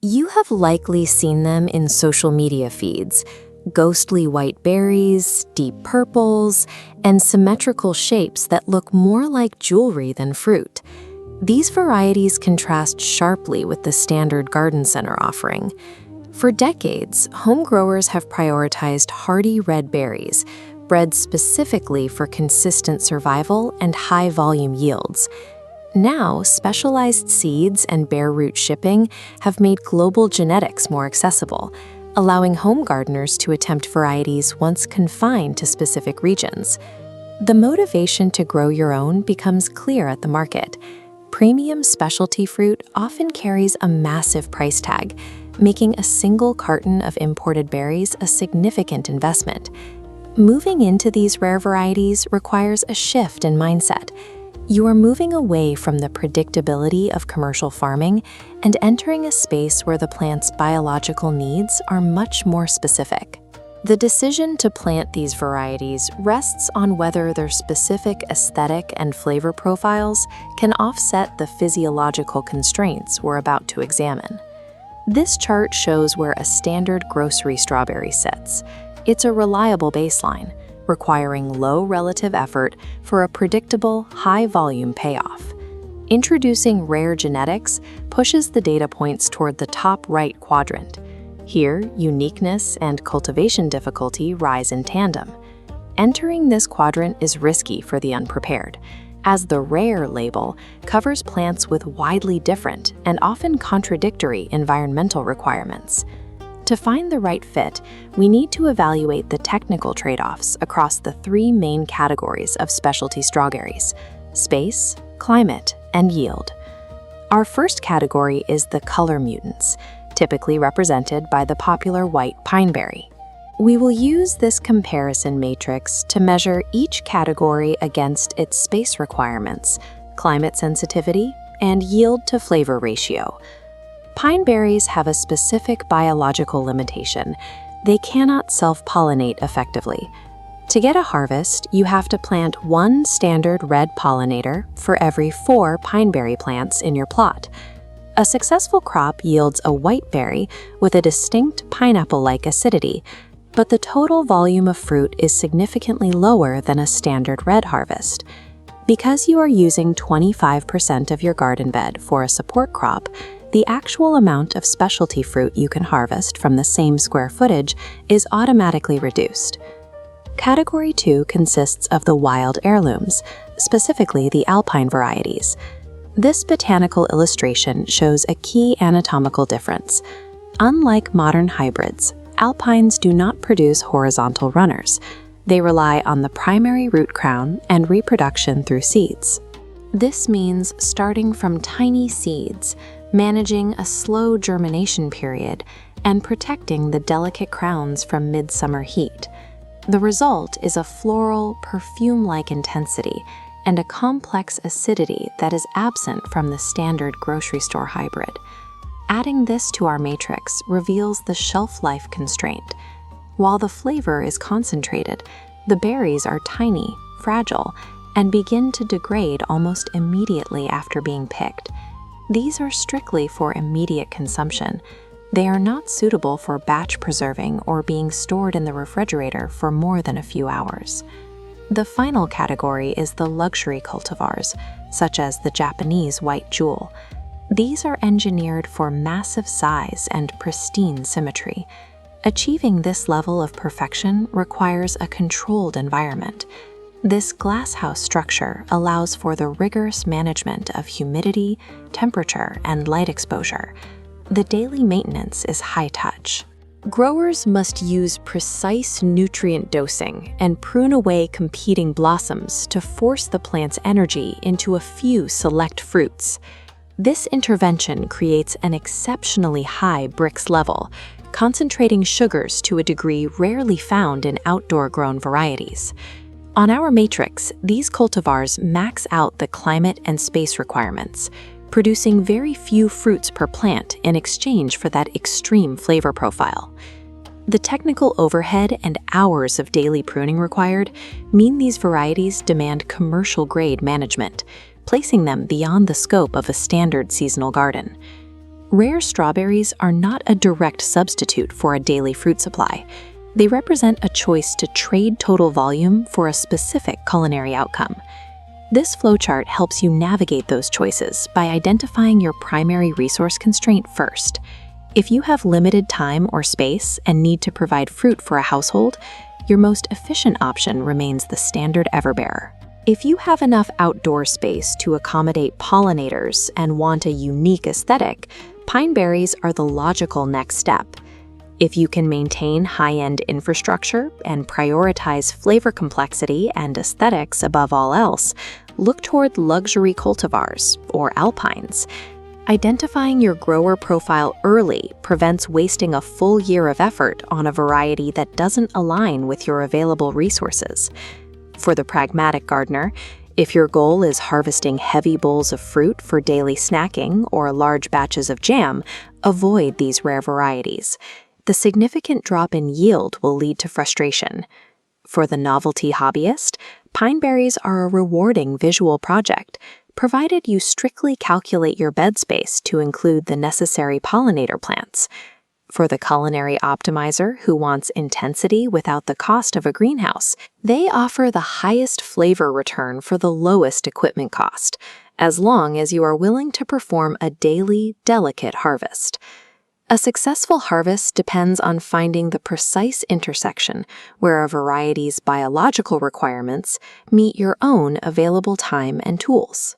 You have likely seen them in social media feeds: ghostly white berries, deep purples, and symmetrical shapes that look more like jewelry than fruit. These varieties contrast sharply with the standard garden center offering. For decades, home growers have prioritized hardy red berries, bred specifically for consistent survival and high volume yields. Now, specialized seeds and bare root shipping have made global genetics more accessible, allowing home gardeners to attempt varieties once confined to specific regions. The motivation to grow your own becomes clear at the market. Premium specialty fruit often carries a massive price tag, making a single carton of imported berries a significant investment. Moving into these rare varieties requires a shift in mindset. You are moving away from the predictability of commercial farming and entering a space where the plant's biological needs are much more specific. The decision to plant these varieties rests on whether their specific aesthetic and flavor profiles can offset the physiological constraints we're about to examine. This chart shows where a standard grocery strawberry sits. It's a reliable baseline, requiring low relative effort for a predictable, high-volume payoff. Introducing rare genetics pushes the data points toward the top right quadrant. Here, uniqueness and cultivation difficulty rise in tandem. Entering this quadrant is risky for the unprepared, as the rare label covers plants with widely different and often contradictory environmental requirements. To find the right fit, we need to evaluate the technical trade-offs across the three main categories of specialty strawberries: space, climate, and yield. Our first category is the color mutants, typically represented by the popular white pineberry. We will use this comparison matrix to measure each category against its space requirements, climate sensitivity, and yield to flavor ratio. Pine berries have a specific biological limitation. They cannot self-pollinate effectively. To get a harvest, you have to plant one standard red pollinator for every 4 pineberry plants in your plot. A successful crop yields a white berry with a distinct pineapple-like acidity, but the total volume of fruit is significantly lower than a standard red harvest. Because you are using 25% of your garden bed for a support crop, the actual amount of specialty fruit you can harvest from the same square footage is automatically reduced. Category 2 consists of the wild heirlooms, specifically the alpine varieties. This botanical illustration shows a key anatomical difference. Unlike modern hybrids, alpines do not produce horizontal runners. They rely on the primary root crown and reproduction through seeds. This means starting from tiny seeds, managing a slow germination period, and protecting the delicate crowns from midsummer heat. The result is a floral, perfume-like intensity and a complex acidity that is absent from the standard grocery store hybrid. Adding this to our matrix reveals the shelf life constraint. While the flavor is concentrated, the berries are tiny, fragile, and begin to degrade almost immediately after being picked. These are strictly for immediate consumption. They are not suitable for batch preserving or being stored in the refrigerator for more than a few hours. The final category is the luxury cultivars, such as the Japanese white jewel. These are engineered for massive size and pristine symmetry. Achieving this level of perfection requires a controlled environment. This glasshouse structure allows for the rigorous management of humidity, temperature, and light exposure. The daily maintenance is high touch. Growers must use precise nutrient dosing and prune away competing blossoms to force the plant's energy into a few select fruits. This intervention creates an exceptionally high Brix level, concentrating sugars to a degree rarely found in outdoor-grown varieties. On our matrix, these cultivars max out the climate and space requirements, producing very few fruits per plant in exchange for that extreme flavor profile. The technical overhead and hours of daily pruning required mean these varieties demand commercial-grade management, placing them beyond the scope of a standard seasonal garden. Rare strawberries are not a direct substitute for a daily fruit supply. They represent a choice to trade total volume for a specific culinary outcome. This flowchart helps you navigate those choices by identifying your primary resource constraint first. If you have limited time or space and need to provide fruit for a household, your most efficient option remains the standard Everbearer. If you have enough outdoor space to accommodate pollinators and want a unique aesthetic, pine berries are the logical next step. If you can maintain high-end infrastructure and prioritize flavor complexity and aesthetics above all else, look toward luxury cultivars or alpines. Identifying your grower profile early prevents wasting a full year of effort on a variety that doesn't align with your available resources. For the pragmatic gardener, if your goal is harvesting heavy bowls of fruit for daily snacking or large batches of jam, avoid these rare varieties. The significant drop in yield will lead to frustration. For the novelty hobbyist, pine berries are a rewarding visual project, provided you strictly calculate your bed space to include the necessary pollinator plants. For the culinary optimizer who wants intensity without the cost of a greenhouse, they offer the highest flavor return for the lowest equipment cost, as long as you are willing to perform a daily, delicate harvest. A successful harvest depends on finding the precise intersection where a variety's biological requirements meet your own available time and tools.